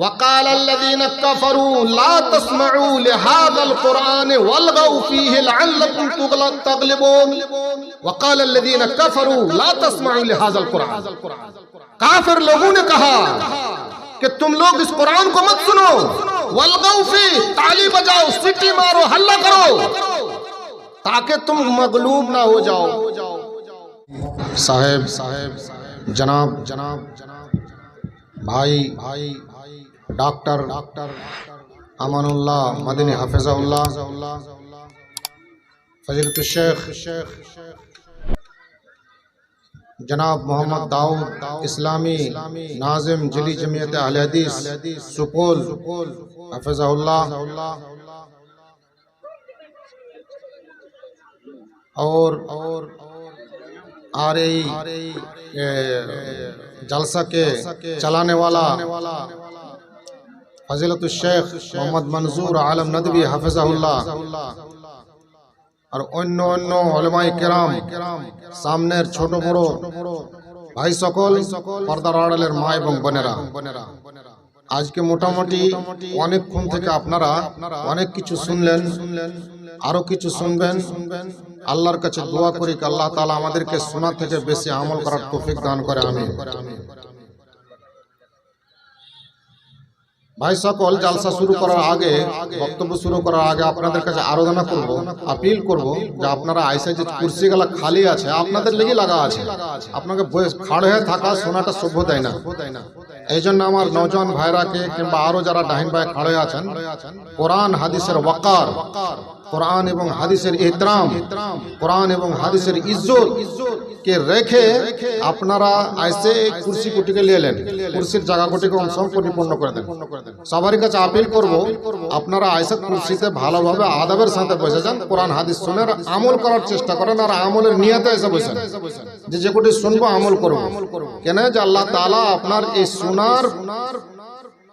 وقال الذين كفروا لا تسمعوا لهذا القرآن والغوا فيه لعلكم تغلبون وقال الذين كفروا لا تسمعوا لهذا القرآن काफिर लोगों ने कहा कि तुम लोग इस कुरान को मत सुनो वल्गौ फी ताली बजाओ सीटी मारो हल्ला करो ताकि तुम मगलूब ना हो जाओ साहेब जनाब भाई डॉक्टर अमानुल्लाह मदनी हफिज़हुल्लाह फजीलतुल शेख जनाब मोहम्मद दाऊद इस्लामी नाजिम जिली जमीयत अहले हदीस सुपौल हफिज़हुल्लाह और जलसा के चलाने वाला फजीलतुल शेख मोहम्मद मंजूर आलम नदवी हफिज़हुल्लाह और अन्य उलमाए किराम सामने छोटो बड़ो भाई सकल पर्दार आड़ालेर मा एबं बोनेरा आज के मोटामुटी अनेकक्षण थेके आपनारा अनेक किछु सुनलेन आरो किछु सुनबेन आल्लाहर काछे दुआ करी आल्लाह ताआला आमादेरके शोना थेके बेशी আমল करार तौफिक दान करे आमीन भाई सकल जलसा शुरू करार आगे बक्तव्य शुरू करार आगे आपनादेर काछे आराधना करब अपील करब जे आपनारा आइसे जे कुर्सिगुलो खाली आछे आपनादेर लेगे लागা আছে আপনাকে খাড় হয়ে থাকা শোনাটা সভ্য দেয় না এইজন্য আমার নওজোয়ান ভাইরাকে কিংবা আরো যারা ডাহিন ভাই খাড় হয়ে আছেন কোরআন হাদিসের ওয়াকার কোরআন এবং হাদিসের ইহতরাম কোরআন এবং হাদিসের ইজ্জত কে রেখে আপনারা আইসে কুরসি কুটিকে নিলেন কুরসির জায়গা কুটিকে সম্পূর্ণ করে দেন সবার কাছে আপিল করব আপনারা আইসে কুরসিতে ভালোভাবে আদবের সাথে বসে যান কোরআন হাদিস শুনে আমল করার চেষ্টা করেন আর আমলের নিয়তে এসে বসেন যে কোটি শুনবো আমল করব কেন যে আল্লাহ তাআলা আপনার এই শোনার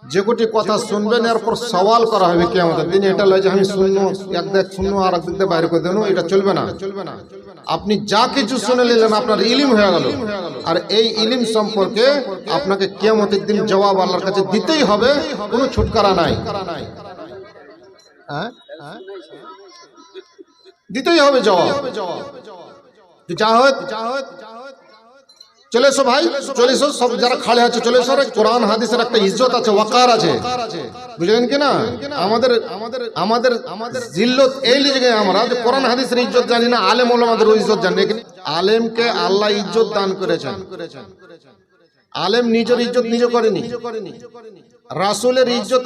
যে কোটি কথা শুনবেন এরপর সওয়াল করা হবে কিয়ামতের দিন এটা লয় যে আমি শুনবো এক দেখ শুনবো আর এক দিক বাইরে করে দেন এটা চলবে না আপনি যা কিছু শুনে নিলেন আপনার ইলম হয়ে গেল আর এই ইলম সম্পর্কে আপনাকে কিয়ামতের দিন জবাব আল্লাহর কাছে দিতেই হবে কোনো ছুটকারা নাই হ্যাঁ দিতেই হবে জবাব যা হোক চলে এসো ভাই চলে এসো সব যারা খাড়ে আছে চলে এসো কোরআন হাদিসের একটা ইজ্জত আছে ওয়াকার আছে বুঝলেন কি না আমাদের জিল্লত এই লিগে আমরা যে কোরআন হাদিসের ইজ্জত জানি না আলেম ওলামাদের ইজ্জত জানি না আলেমকে আল্লাহ ইজ্জত দান করেছেন আলেম নিজের ইজ্জত নিজে করেনি রাসূলের ইজ্জত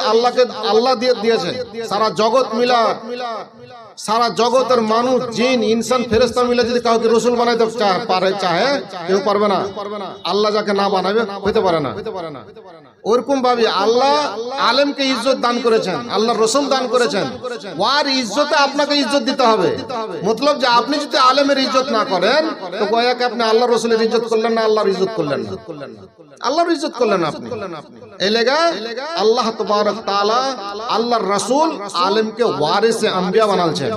আল্লাহ দিয়েছেন সারা জগৎ মিলা সারা জগতের মানুষ জিন ইনসান ফেরেশতা মিলে যদি কাউকে রাসূল বানাইতে চাহে কেউ পারবে না আল্লাহ যাকে না বানাবে হতে পারে না ওরকম ভাবে আল্লাহ আলেমকে ইজ্জত দান করেছেন আল্লাহর রাসূল দান করেছেন ওয়ার ইজ্জতে আপনাকে ইজ্জত দিতে হবে মতলব যে আপনি যদি আলেমের ইজ্জত না করেন তো গোয়া কি আপনি আল্লাহর রাসূলের ইজ্জত করলেন না আল্লাহর ইজ্জত করলেন না আল্লাহর ইজ্জত করলেন আপনি এই লাগা আল্লাহ তাবারক তাআলা আল্লাহর রাসূল আলেমকে ওয়ারিসে আম্বিয়া বানালছেন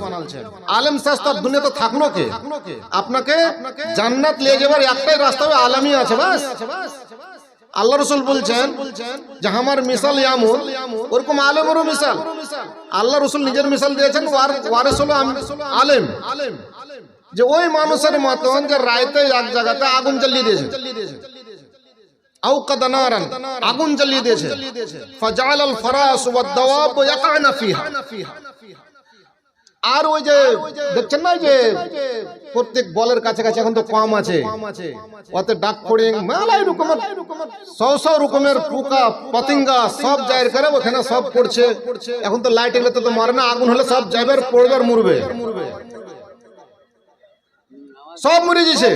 আলেম শাস্ত্র দুনিয়াতে থাকলো কে আপনাকে জান্নাত নিয়ে যাবার একটাই রাস্তা হবে আলেমই আছে বাস আল্লাহ রাসূল বলছেন যে আমার মিসাল ইয়ামুন ওরকম আলেমেরও মিসাল আল্লাহ রাসূল নিজের মিসাল দিয়েছেন ওয়ারিস হলো আলেম যে ওই মানুষের মতন যে রাইতে এক জায়গাতে আগুন জ্বালিয়ে দিয়েছে আগুন জ্বালিয়ে দিয়েছে ফাজালাল ফারাস ওয়াদ দাওয়াব ইয়াকানা ফিহা আর ওই যে দেখছেন না যে প্রত্যেক বলের কাছে কাছে এখন তো কম আছে ওতে ডাক ফড়িং মেলাই রকমের শো রকমের পোকা পতঙ্গা সব জায়গা করে ওখানে সব পড়ছে এখন তো লাইট এলে তো মারে না আগুন হলে সব যাইবার পড়বার মরবে সব মরে যাচ্ছে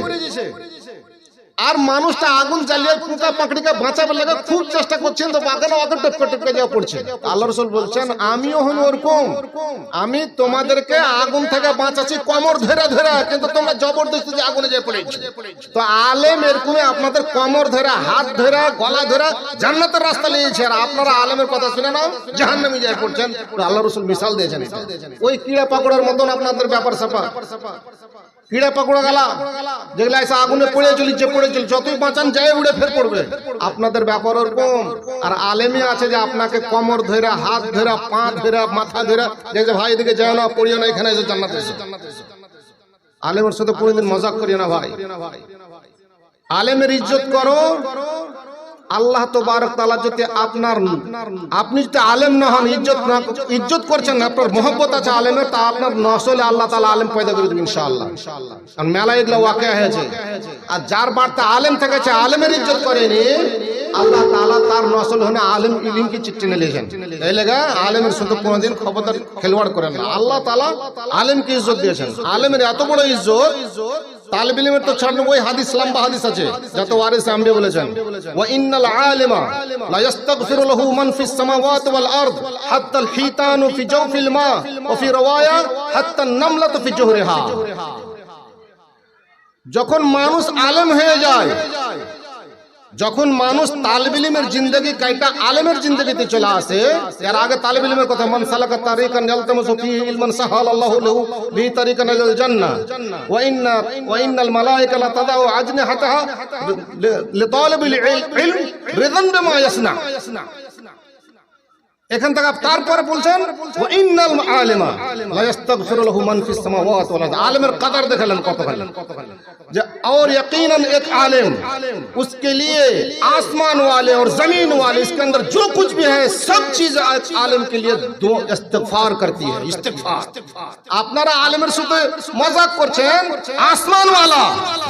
আর মানুষটা আগুন জ্বালিয়ে পোকা পাকড়িকে বাঁচাবার লাগে খুব চেষ্টা করছেন তো বাগানে অত টপকে যাওয়া পড়ছে আল্লাহ রাসূল বলছেন আমিও হন ওরকম আমি তোমাদেরকে আগুন থেকে বাঁচাচ্ছি কোমর ধরে ধরে কিন্তু তোমরা জবরদস্তি যে আগুনে যেয়ে পড়েছো তো আলেম এরকম আপনাদের কোমর ধরে হাত ধরে গলা ধরে জান্নাতের রাস্তা নিয়েছে আর আপনারা আলেমের কথা শুনে নাও জাহান্নামে যায় পড়ছেন তো আল্লাহ রাসূল মিসাল দিয়েছেন ওই কিড়া পাকড়ার মতন আপনাদের ব্যাপার স্যাপার कीड़ा पकड़ा गला যেগুলা এসে আগুনে পড়ে চলছে যতই বাঁচান যায় উড়ে ফের পড়বে। আপনাদের ব্যাপার ওরকম। আর আলেমে আছে যে আপনাকে কোমর ধরে, হাত ধরে, পা ধরে, মাথা ধরে, যে ভাই এদিকে যায় না, পড়িও না, এখানে এসে জান্নাতে এসো। আলেমের সাথে কোনোদিন মজাক করিও না ভাই। আলেমের ইজ্জত করো। আল্লাহ তাবারক তাআলা যদি আপনি যদি আলেম না হন, ইজ্জত করছেন, আপনার মহব্বত আছে আলেমের, তা আপনার নসলে আল্লাহ তাআলা আলেম পয়দা করে দেবেন ইনশাআল্লাহ। কারণ মেলা এগুলো ওয়াকিয়া হয়েছে। আর যার বাড়িতে আলেম থেকেছে, আলেমের ইজ্জত করেনি, আল্লাহ তাআলা তার নসল হনে আলেম ইলমকে চিঠি লিখেন। এই লেগা আলেমের সাথে কোনোদিন খবরদার খেলওয়াড় করেন না। আল্লাহ তাআলা আলেমকে ইজ্জত দিয়েছেন। আলেমের এত বড় ইজ্জত, তালিব ইলমের তো 96 হাদিস লম্বা হাদিস আছে, যাতে ওয়ারিস আম্বিয়া বলেছেন, ওয়া ইন্নাল আলিমা লা ইস্তাগফিরু লাহু মান ফিস সামাওয়াতি ওয়াল আরদ হাত্তা আল হিতানু ফি জাওফিল মা ওয়া ফি রাওয়ায়া হাত্তা আন নামলাতু ফি জুহরিহা। যখন মানুষ আলেম হয়ে যায়, যখন মানুষ তালিব ইলমের জিন্দেগি কাইটা আলেমের জিন্দেগিতে চলে আসে, এর আগে তালিব ইলমের কথা, মান সালাকা তারিকান ইয়ালতামিসু ফীহি ইলমান সাহালাল্লাহু লাহু বিহি তারিকান ইলাল জান্নাহ ওয়া ইন্নাল মালায়েকা লা তাদাউ আজনিহাতাহা লিতালিবিল ইলম রিদান বিমা ইয়াসনা। এখান থেকে তারপরে বলছেন ওয়া ইন্নাল আলিমা লা ইস্তাগফিরু লাহু মান ফিস সামাওয়াতি ওয়াল আরদ। আলেমের কদর দেখালেন কতখানি, যে और यकीनन एक आलिम, उसके लिए आसमान वाले और जमीन वाले, इसके अंदर जो कुछ भी है सब चीज आलिम के लिए दो इस्तिगफार करती है। इस्तिगफार আপনারা আলেমের সাথে মজাক করছেন। আসমান वाला,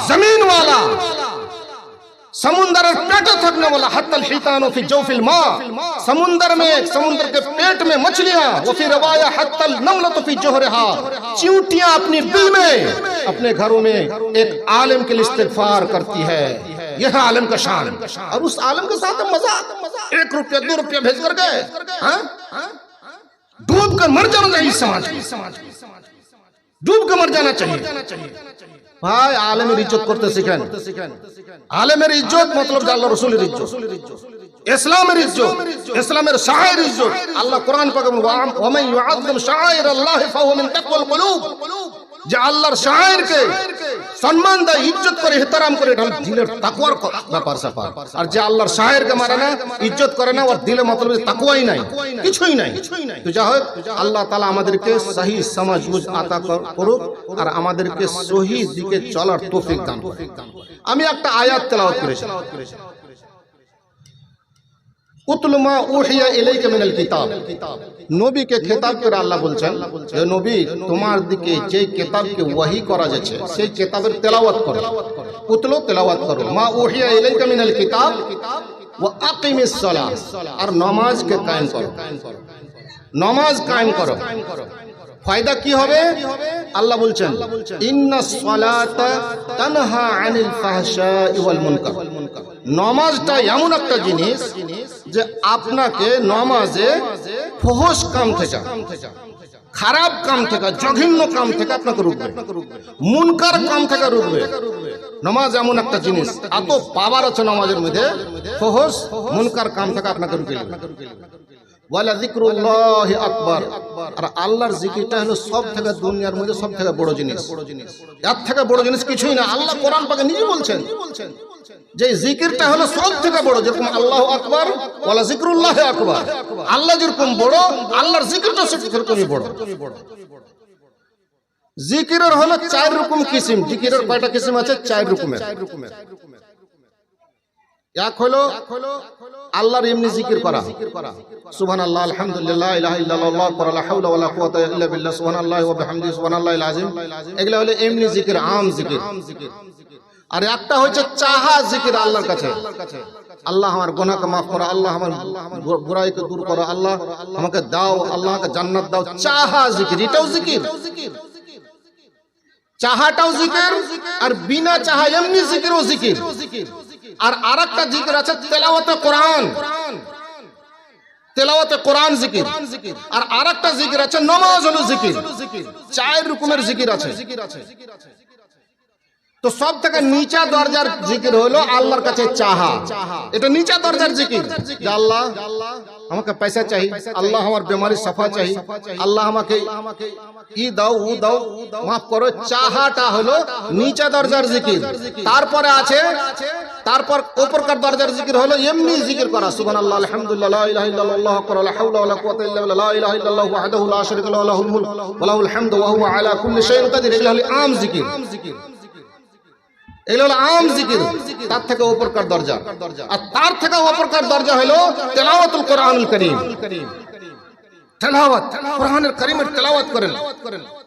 जमीन वाला, समुंदर पेटे थकने वाला, हत्तल हितानो फी जौफिल मा, समुंदर में, समुंदर के पेट में मछलियां, वो फिर रवाया हत्तल नमलतु फी जोहरिहा, चींटियां अपनी बिल में, अपने घरों में एक आलिम के लिए इस्तिगफार करती है। यह है आलिम का शान। और उस आलिम के साथ मजाक, 1 रुपया 2 रुपया भेज कर गए, डूब कर मर जाना चाहिए समाज, डूब कर मर जाना चाहिए। ভাই আলেমের ইজ্জত করতে শিখেন। আলেমের ইজ্জত মতলব যে আল্লাহ রাসূলের ইজ্জত, ইসলামের ইজ্জত, ইসলামের শায়ের ইজ্জত। আল্লাহ কোরআন পাকে বলেন ওয়া মান ইউআযযিম শাআইরাল্লাহি ফাহুয়া মিন তাকওয়াল কুলুব, যে আল্লাহর শায়েরকে সম্মান দেয়, ইজ্জত করে, ইহতিরাম করে, এটা দিলের তাকওয়ার ব্যাপার স্যাপার। আর যে আল্লাহর শায়েরকে মানে না, ইজ্জত করে না, ওর দিলে মতলব তাকওয়াই নাই, কিছুই নাই। তো যা হোক, আল্লাহ তাআলা আমাদেরকে সহি সমঝ বুঝ আতা করুক আর আমাদেরকে সহি দিকে চলার তৌফিক দান করুক। আমি একটা আয়াত তেলাওয়াত করেছি, উতলু মা উহিয়া ইলাইকা মিনাল কিতাব। নবীকে খেতাব করে আল্লাহ বলছেন, হে নবী, তোমার দিকে যে কিতাবকে ওহী করা যাচ্ছে সেই কিতাবের তেলাওয়াত করো। উতলু, তেলাওয়াত করো, মা উহিয়া ইলাইকা মিনাল কিতাব ওয়া আকিমিস সালাহ, আর নামাজকে কায়েম করো, নামাজ কায়েম করো। ফায়দা কি হবে? আল্লাহ বলছেন ইন্নাস সালাতা তানহা আনিল ফাহশাই ওয়াল মুনকার। নামাজটা এমন একটা জিনিস যে আপনাকে নামাজে ফহশ কাম থেকে, খারাপ কাম থেকে, জঘন্য কাম থেকে আপনাকে রুখবে, মুনকার কাম থেকে রুখবে। নামাজ এমন একটা জিনিস, এত পাওয়ার আছে নামাজের মধ্যে, ফহশ মুনকার কাম থেকে আপনাকে রুখে দেবে। ওয়ালা যিকরুল্লাহি আকবার, আর আল্লাহর জিকিরটা হলো সব থেকে দুনিয়ার মধ্যে সব থেকে বড় জিনিস। এর থেকে বড় জিনিস কিছুই না। আল্লাহ কোরআন পাকে নিজে বলছেন যে জিকিরটা হলো সব থেকে বড়। যেরকম আল্লাহু আকবার, ওয়ালা যিকরুল্লাহি আকবার, আল্লাহ যেরকম বড়, আল্লাহর জিকিরটা সেরকমই বড়। জিকিরের হলো 4 রকম কিসিম। জিকিরের কয়টা কিসিম আছে? 4 রকমের। এক হলো আল্লাহর এমনি জিকির করা, সুবহানাল্লাহ, আলহামদুলিল্লাহ, ইলাহা ইল্লাল্লাহ, লা হাওলা ওয়ালা কুওয়াতা ইল্লা বিল্লাহ, সুবহানাল্লাহি ওয়া বিহামদিহি, সুবহানাল্লাহিল আযীম। এগুলা হলো এমনি জিকির, আম জিকির। আর একটা হচ্ছে চাহা জিকির আল্লাহর কাছে, আল্লাহ আমার গুনাহকে মাফ করো, আল্লাহ আমার বুরাইকে দূর করো, আল্লাহ আমাকে দাও, আল্লাহ আমাকে জান্নাত দাও। চাহা জিকির, এটাও জিকির। চাহাটাও জিকির, আর বিনা চাহা এমনি জিকিরও জিকির। আর আরেকটা জিকির আছে তেলাওয়াতে কোরআন, তেলাওয়াতে কোরআন জিকির। আর আরেকটা জিকির আছে নামাজ হলো জিকির। 4 রকমের জিকির আছে। তো সব থেকে নিচা দরজার জিকির হলো আল্লাহর কাছে চাহা। এটা নিচা দরজার জিকির যে আল্লাহ আমাকে পয়সা চাই, আল্লাহ আমার বেমারি সাফা চাই, আল্লাহ আমাকে ই দাও ও দাও মাফ করো। চাহাটা হলো নিচা দরজার জিকির। তারপরে আছে, তারপর উপরকার দরজার জিকির হলো এমনি জিকির করা, সুবহানাল্লাহ, আলহামদুলিল্লাহ, লা ইলাহা ইল্লাল্লাহ, আল্লাহু আকবার, লা হাওলা ওয়ালা কুওয়াতা ইল্লা বিল্লাহ, লা ইলাহা ইল্লাল্লাহ ওয়াহদাহু লা শারীকা লাহু, লাহুল মুলক ওয়া লাহুল হামদু ওয়া হুয়া আলা কুল্লি শাইইন কাদির। এগুলো হলো আম জিকির, এগুলো হলো আম জিকির। তার থেকে উপরকার দরজা, আর তার থেকে উপরকার দরজা হলো তেলাওয়াতুল কোরআনুল কারীম। তেলাওয়াত, কোরআনের কারীমের তেলাওয়াত করেন,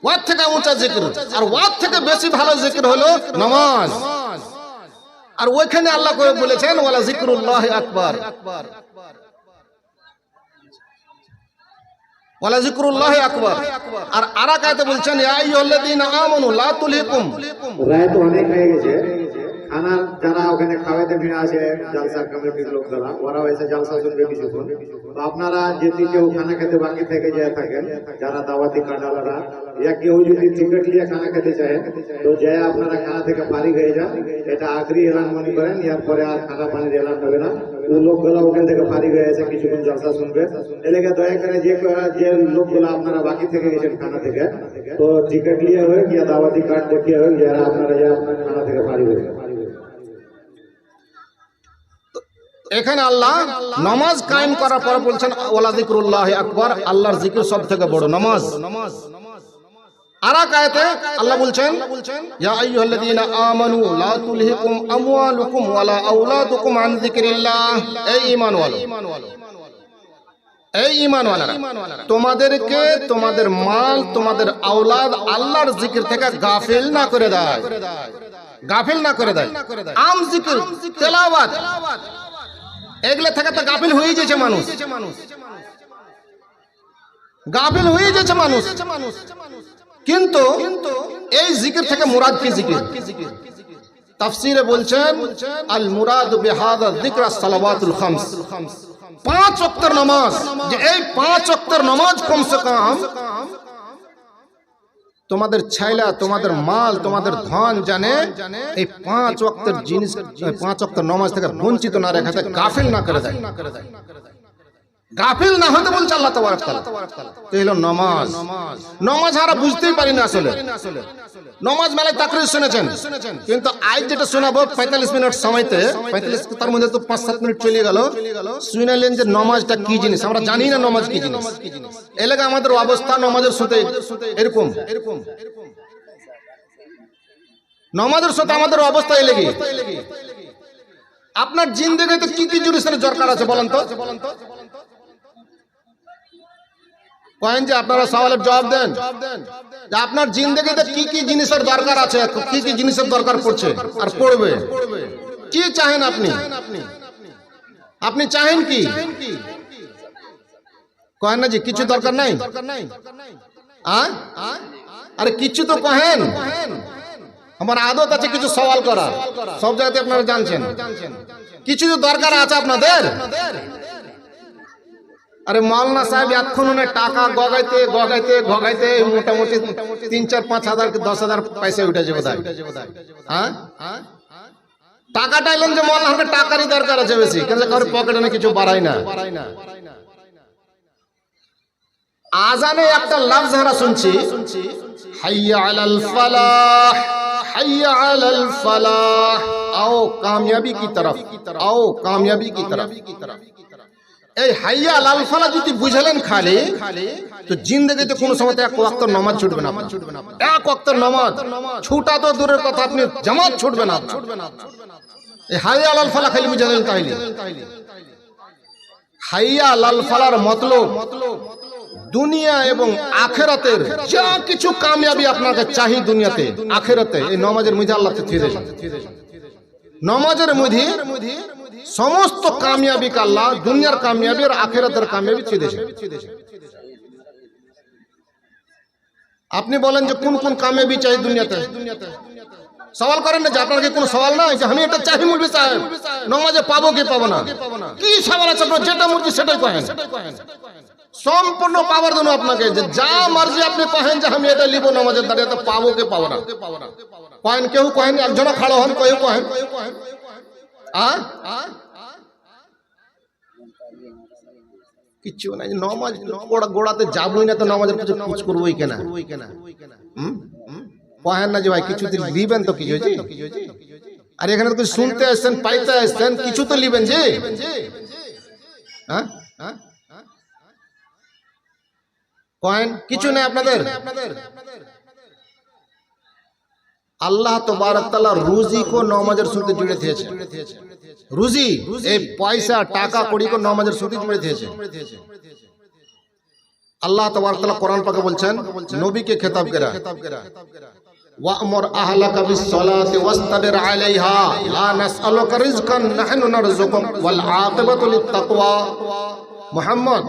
ওয়ার থেকে উঁচা জিকির। আর ওয়ার থেকে বেশি ভালো জিকির হলো নামাজ। আর ওইখানে আল্লাহ করে বলেছেন ওয়ালা যিকরুল্লাহি আকবার, ওয়ালা যিকরুল্লাহি আকবার। আর আরেক আয়াতে বলছেন ইয়া আইয়ুহাল্লাযীনা আমানু লা তুলহিকুম। রায় তো অনেক হয়ে গেছে, খানা যারা ওখানে খাওয়াইতে ভিড় আছে জালসার কমিটির লোকরা, ওরা হয়েছে জালসা শুনবে কিছুক্ষণ। তো আপনারা যদি কেউ খানা খেতে বাকি থেকে যায় থাকেন, যারা দাওয়াতি কাটালারা, ইয়া কেউ যদি টিকিট নিয়ে খানা খেতে চায়, তো যায় আপনারা খানা থেকে ফারিগ হয়ে যান। এটা আখরি এলান মনে করেন, এরপরে আর খানা পানির এলান হবে না। ও লোকগুলা ওখান থেকে ফারিগ হয়ে আছে, কিছুক্ষণ জালসা শুনবে। এলাকা দয়া করে যে লোকগুলা আপনারা বাকি থেকে গেছেন খানা থেকে, তো টিকিট নিয়ে হোক ইয়া দাওয়াতি কার্ড দেখিয়ে হোক, যারা আপনারা যায় আপনার খানা থেকে ফারিগ হয়ে। এখানে আল্লাহ নামাজ কায়েম করার পর বলছেন ওয়ালা যিকরুল্লাহি আকবার, আল্লাহর জিকির সব থেকে বড় নামাজ। আরেক আয়াতে আল্লাহ বলছেন ইয়া আইয়ুহাল্লাযীনা আমানু লা তুলহিকুম আমওয়ালুকুম ওয়ালা আওলাদুকুম আন যিকরিল্লাহ। এই ঈমানওয়ালা, এই ঈমানওয়ালারা, তোমাদেরকে তোমাদের মাল, তোমাদের আওলাদ আল্লাহর জিকির থেকে গাফিল না করে দেয়, গাফিল না করে দেয়। আম জিকির, তেলাওয়াত, এগুলো থেকে তো গাফিল হয়ে যাচ্ছে মানুষ, গাফিল হয়ে যাচ্ছে মানুষ। কিন্তু এই জিকির থেকে মুরাদ কি জিকির? তাফসীরে বলছেন আল মুরাদ বিহাদা যিকর সালাওয়াতুল খামস, 5 ওয়াক্তের নামাজ। যে এই 5 ওয়াক্তের নামাজ কমসে কম তোমাদের ছাইলা, তোমাদের মাল, তোমাদের ধন জানে এই 5 ওয়াক্তের জিনিস, 5 ওয়াক্তের নামাজ থেকে বঞ্চিত না রেখে দেয়, গাফিল না করে দেয়, গাফিল না হতে বলছে আল্লাহ তাবারক তাআলা। তো হলো নামাজ। নামাজ আমরা বুঝতেই পারি না আসলে। নামাজ মেলায় তাকরীর শুনেছেন, কিন্তু আজ যেটা শোনাবো 45 মিনিট সময়তে, 45 তার মধ্যে তো 5-7 মিনিট চলে গেল, শুনালেন যে নামাজটা কি জিনিস। আমরা জানি না নামাজ কি জিনিস। এলাকা আমাদের অবস্থা নামাজের সাথে এরকম, নামাজের সাথে আমাদের অবস্থা এই লেগে। আপনার জিন্দেগিতে কি কি জিনিসের দরকার আছে বলেন তো? কয়েন যে আপনারা সওয়ালের জবাব দেন যে আপনার জিন্দেগিতে কি কি জিনিসের দরকার আছে, কি কি জিনিসের দরকার পড়ছে আর পড়বে। কি চাহেন আপনি? আপনি চাহেন কি? কহেন না যে কিছু দরকার নাই। আরে কিছু তো কহেন। আমার আদত আছে কিছু সওয়াল করা, সব জায়গাতে আপনারা জানছেন। কিছু তো দরকার আছে আপনাদের। আরে মাওলানা সাহেব এতক্ষণ টাকা গগাইতে গগাইতে গগাইতে মোটামুটি 3-4-5 হাজার 10 হাজার পয়সা উঠে যাবে। হ্যাঁ, টাকাটা এলেন যে মাওলানা আমাকে টাকারই দরকার আছে বেশি, কিন্তু কারোর পকেটে না কিছু বাড়াই না। আজানে একটা লফজ আমরা শুনছি, হাইয়া আলাল ফালাহ, হাইয়া আলাল ফালাহ, आओ कामयाबी की तरफ, आओ कामयाबी की तरफ। এই হাইয়া আলাল ফালাহ যদি বুঝলেন খালি, তো জিন্দেগিতে কোনো সময় এক ওয়াক্ত নামাজ ছুটবে না। এক ওয়াক্ত নামাজ ছুটা তো দূরের কথা, আপনি জামাত ছুটবে না। এই হাইয়া আলাল ফালাহ খালি বুঝলেন তাইলে। হাইয়া আলাল ফালাহর মতলব দুনিয়া এবং আখিরাতের যা কিছু কামিয়াবি আপনাকে চাই দুনিয়াতে আখিরাতে, এই নামাজের মধ্যে আল্লাহ থিয়ে দেন। নামাজের মধ্যে সমস্ত কামিয়াবি আল্লাহ, দুনিয়ার কামিয়াবি আর আখিরাতের কামিয়াবি থিয়ে দেন। আপনি বলেন যে কোন কোন কামিয়াবি চাই দুনিয়াতে? সওয়াল করেন না যে আপনার কি কোনো সওয়াল নাই যে আমি এটা চাই মুলবি সাহেব নামাজে পাবো কি পাবো না? কি সওয়াল আছে আপনার? যেটা মুরজি সেটাই কহেন। সম্পূর্ণ পাওয়ার জন্য আপনাকে যে যা মার্জি আপনি কহেন যে আমি এটা লিব নামাজের দাঁড়িয়ে তো পাবো কে পাবো না কহেন কেউ কহেন একজন খাড়ো হন কেউ কহেন কিচ্ছু নাই নামাজ গোড়াতে যাবই না তো নামাজের কিছু খোঁজ করবোই কেনা কহেন না যে ভাই কিছু লিবেন তো কিছু আর এখানে তো শুনতে আসছেন পাইতে আসছেন কিছু তো লিবেন যে কয়েন কিছু নেই আপনাদের আল্লাহ তবারক তাআলা রুজি को নামাজের সাথে জুড়ে দিয়েছে রুজি এই পয়সা টাকা কড়ি को নামাজের সাথে জুড়ে দিয়েছে আল্লাহ তবারক তাআলা কোরআন পাকে বলছেন নবীকে খেতাব করা ওয়া'মুর আহলাকা বিস-সালাতি ওয়াসতাবির আলাইহা লা নাসআলুকা রিজকান নাহনু নারযুকুক ওয়াল আকিবাতু লিত-তাকওয়া মুহাম্মদ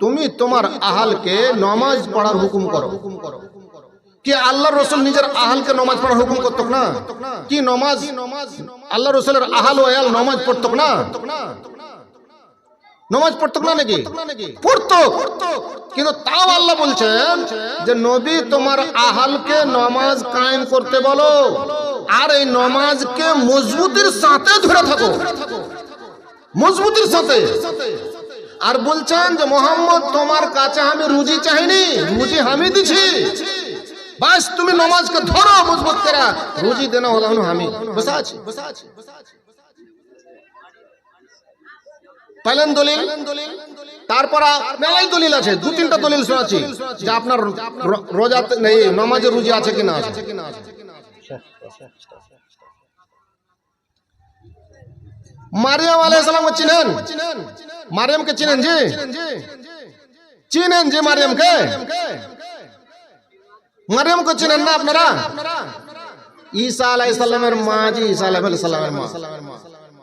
তুমি তোমার আহলকে নামাজ পড়ার হুকুম করো কি আল্লাহর রাসূল নিজের আহলকে নামাজ পড়ার হুকুম করতেন না কি নামাজ আল্লাহর রাসূলের আহল ও আয়াল নামাজ পড়তেন না নামাজ পড়তেন না নাকি পড়তো কিন্তু তাও আল্লাহ বলছেন যে নবী তোমার আহলকে নামাজ কায়েম করতে বলো আর এই নামাজকে মজবুতির সাথে ধরে থাকো মজবুতির সাথে আর বলছেন যে মোহাম্মদ তোমার কাছে আমি রুজি চাইনি রুজি আমি দিছি বাস তুমি নামাজকে ধরো মজবুত করা রুজি দেনা হলো আমি বসা আছি পাইলেন দলিল তারপর মেলাই দলিল আছে দু তিনটা দলিল শোনাচ্ছি যে আপনার রোজাতে নেই নামাজে রুজি আছে কিনা আছে মারিয়াম আলাইহিস সালামকে চিনেন মারিয়ামকে চিনেন জি চিনেন জি মারিয়ামকে চিনেন না আপনারা ঈসা আলাইহিস সালামের মা জি ঈসা আলাইহিস সালামের মা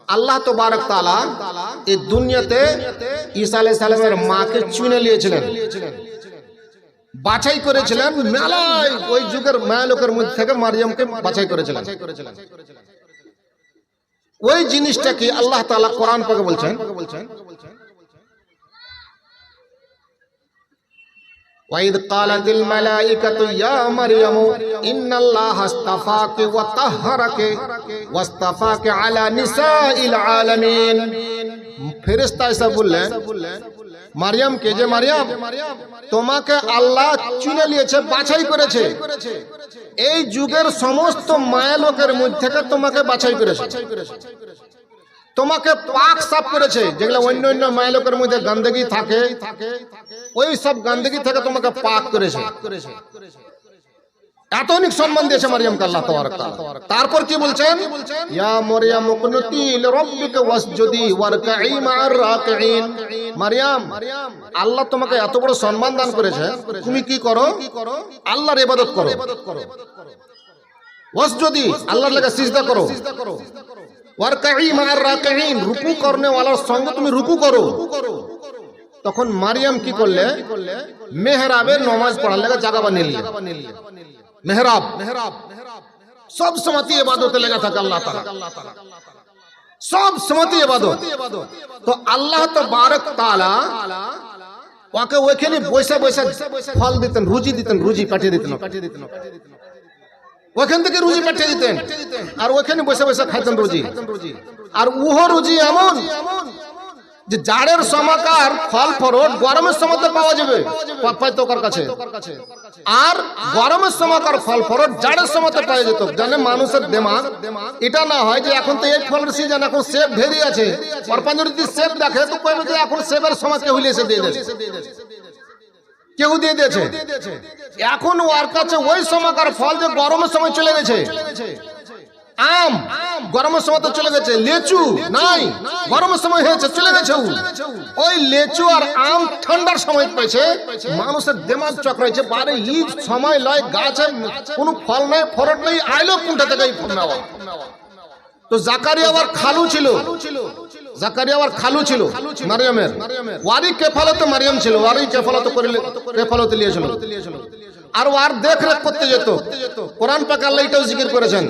আল্লাহ তবারক তাআলা এই দুনিয়াতে ঈসা আলাইহিস সালামের মাকে চুনে নিয়েছিলেন বাছাই করেছিলেন মেলায় ওই যুগের মায়া লোকের মধ্যে থেকে মারিয়ামকে বাছাই করেছিলেন ওই জিনিসটা কি আল্লাহ তাআলা কোরআন পাকে বলছেন وَإِذْ قَالَتِ الْمَلَائِكَةُ يَا مَرْيَمُ إِنَّ اللَّهَ اصْطَفَاكِ وَطَهَّرَكِ وَاصْطَفَاكِ عَلَى نِسَاءِ الْعَالَمِينَ ফেরেশতা এসে বললেন মারিয়ামকে যে মারিয়াম তোমাকে আল্লাহ চুনে নিয়েছে বাছাই করেছে এই যুগের সমস্ত মায়া লোকের মধ্যে থেকে তোমাকে বাছাই করেছে তোমাকে পাক সাফ করেছে যেগুলো অন্য অন্য মায়া লোকের মধ্যে গন্ধগি থাকে ওই সব গন্ধগি থেকে তোমাকে পাক করেছে এত অনেক সম্মান দিয়েছে মারিয়ামকে আল্লাহ তাবারক তাআলা তারপর কি বলছেন ইয়া মারইয়াম কুনতি লিরাব্বিকা ওয়াসজুদি ওয়ারকাই মা'আর রাকিঈন মারইয়াম আল্লাহ তোমাকে এত বড় সম্মান দান করেছে তুমি কি করো আল্লাহর ইবাদত করো ওয়াসজুদি আল্লাহর লাগা সিজদা করো ওয়ারকাই মা'আর রাকিঈন রুকু করনে ওয়ালার সঙ্গে তুমি রুকু করো তখন মারিয়াম কি করলে মেহরাবে নামাজ পড়ার লাগা জায়গা বানিয়ে নিলে मेहराब सब समती इबादत लगा था अल्लाह ताला सब समती इबादत तो अल्लाह तबारक ताला ওকে ওখানে বসে বসে ফল দিতেন রুজি পাঠিয়ে দিতেন ওখান থেকে রুজি পাঠিয়ে দিতেন আর ওখানে বসে বসে খাইতেন রুজি আর উহো রুজি এমন যে জাড়ের সময়কার ফল ফরট গরমের সময়তে পাওয়া যাবে পাইতকার কাছে আর গরমের সময়কার ফল ফরট জাড়ের সময়তে পাওয়া যেত জানে মানুষের দিমাগ এটা না হয় যে এখন তো এই ফলের সিজন এখন সেব ভেরি আছে আর পাঁচ যদি সেব দেখে তো কইবে যে এখন সেবের সময় কেউ এসে দিয়ে দেয় কেউ দিয়ে দিয়েছে এখন ওর কাছে ওই সময়কার ফল যে গরমের সময় চলে গেছে আম গরমের সময় তো চলে গেছে লেচু নাই গরমের সময় হয়েছে চলে গেছে ওই লেচু আর আম ঠান্ডার সময় পেয়েছে মানুষের দিমাগ চক্রাইছে বারে এই সময় লয় গাছে কোনো ফল নাই ফরট নেই আইলো কোনটা থেকে এই ফল নেওয়া তো জাকারিয়া আবার খালু ছিল মারিয়ামের ওয়ারি কেফালতে মারিয়াম ছিল ওয়ারি কেফালতে কেফালতে নিয়েছিল আর ওর দেখরেখ করতে যেত কোরআন পাক আল্লাহ এটাও জিকির করেছেন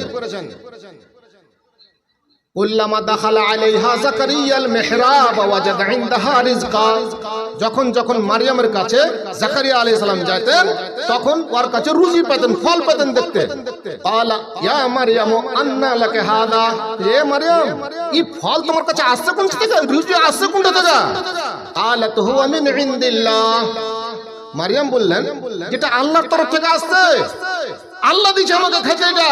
কুল্লামা দাখালা আলাইহা যাকারিয়াল মিহরাব ওয়াজাদ ইনদাহা রিজকা যখন যখন মারিয়ামের কাছে জাকারিয়া আলাইহিস সালাম যেতেন তখন ওর কাছে রুজি পেতেন, ফল পেতেন দেখতে। ক্বালা ইয়া মারইয়াম আন্না লাকা হাদা, হে মারইয়াম এই ফল তোমার কাছে আসছে কোন থেকে, রুজি আসছে কোন থেকে? ক্বালাত হুয়া মিন ইনদিল্লাহ, মারিয়াম বললেন যেটা আল্লাহর তরফ থেকে আসছে, আল্লাহ দিয়েছে আমাকে খেতে। এটা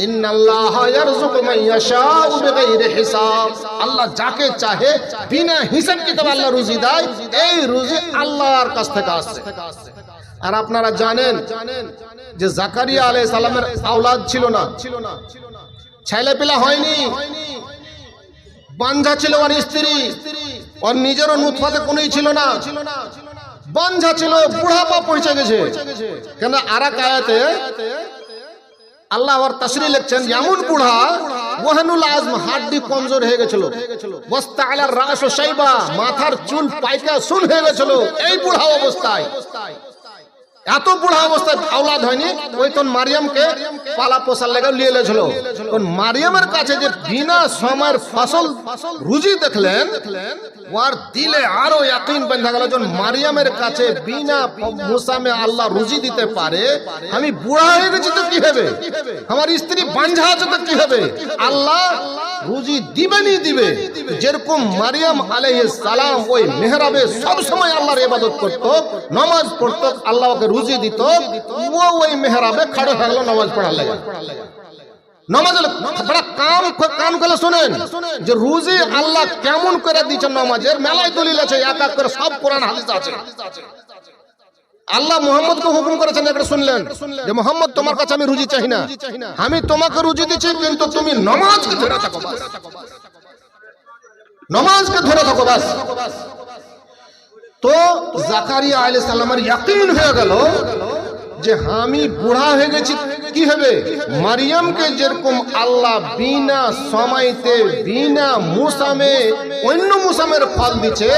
ইন্নাল্লাহা ইয়ারযুকু মান ইয়াশাউ বিগাইরি হিসাব, আল্লাহ যাকে চাহে বিনা হিসাব কিতাব আল্লাহ রুজি দেয়। এই রুজি আল্লাহর কাছ থেকে আসছে। আর আপনারা জানেন যে জাকারিয়া আলাইহিস সালামের আওলাদ ছিল না, ছেলে পেলা হয়নি, বাঞ্ঝা ছিল ওর স্ত্রী, ওর নিজেরও নুতফাতে কোনই ছিল না, বাঞ্ঝা ছিল, বুড়াপা পৌঁছে গেছে। কেন আরেক আয়াতে আল্লাহ ওর তাসরিহ লিখছেন এমন বুড়া ওয়াহানুল আজম, হাড্ডি কমজোর হয়ে গেছিল, ওয়াস্তাআলা রাস ও শাইবা, মাথার চুল পাইকা শুন হয়ে গেছিল। এই বুড়া অবস্থায়, এত বুড়া অবস্থায় আওলাদ হয়নি, ওই তখন মারিয়ামকে পালা পোষার লেগে নিয়ে এলেছিল। তখন মারিয়ামের কাছে যে বিনা সময়ের ফসল রুজি দেখলেন, ওর দিলে আরো ইয়াকিন বাঁধা গেল যে মারিয়ামের কাছে বিনা মুসামে আল্লাহ রুজি দিতে পারে। আমি বুড়া হয়ে গেছি তো কি হবে, আমার স্ত্রী বাঞ্ঝা আছে তো কি হবে, আল্লাহ রুজি দিবেনই দিবে। যেরকম মারিয়াম আলাইহিস সালাম ওই মেহরাবে সব সময় আল্লাহর ইবাদত করত, নামাজ পড়ত, আল্লাহ ওকে রুজি দিত, ও ওই মেহরাবে খড়ে থাকলো নামাজ পড়ার লাগে। নামাজ বড় কাম করে শুনেন যে রুজি আল্লাহ কেমন করে দিয়েছেন। নামাজের মেলায় দলিল আছে, এক এক করে সব কোরআন হাদিস আছে। আল্লাহ মুহাম্মদকে হুকুম করেছেন, এটা শুনলেন যে মুহাম্মদ তোমার কাছে আমি রুজি চাই না, আমি তোমাকে রুজি দিচ্ছি, কিন্তু তুমি নামাজকে ধরে থাকো, নামাজকে ধরে থাকো বাস। তো জাকারিয়া আলাইহিস সালামের ইয়াকিন হয়ে গেল যে আমি বুড়া হয়ে গেছি, কি হবে? মারিয়ামকে যেরকম আল্লাহ বিনা সময়তে বিনা মুসামে অন্য মুসামের ফল দিচ্ছে,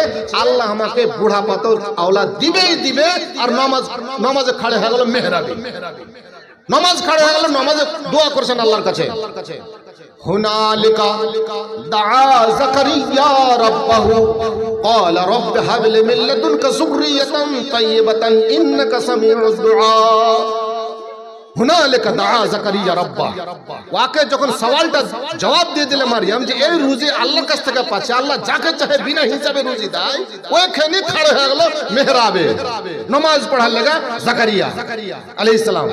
আল্লাহ আমাকে বুড়া পাতর আওলাদ দিবেই দিবে। আর নামাজে খাড়ে হয়ে গেল মেহরাবে, নামাজ খাড়ে হয়ে গেল, নামাজে দোয়া করছেন আল্লাহর কাছে। হুনালিকা দাআ জাকারিয়া রাব্বাহু ক্বালা রাব্বি হাব লি মিন লাদুনকা যুররিয়াতান তাইয়্যিবাতান ইন্নাকা সামিউদ দুআ। হুনালিকা দাআ জাকারিয়া রাব্বাহ, ওয়াকে যখন সওয়ালটা জবাব দিয়ে দিলে মারিয়াম যে এই রুজি আল্লাহর কাছ থেকে পাচ্ছে, আল্লাহ যাকে চাহে বিনা হিসাবে রুজি দেয়, ওইখানে খড়ে হয়ে গেল মেহরাবে, নামাজ পড়ার লাগা জাকারিয়া আলাইহিস সালাম।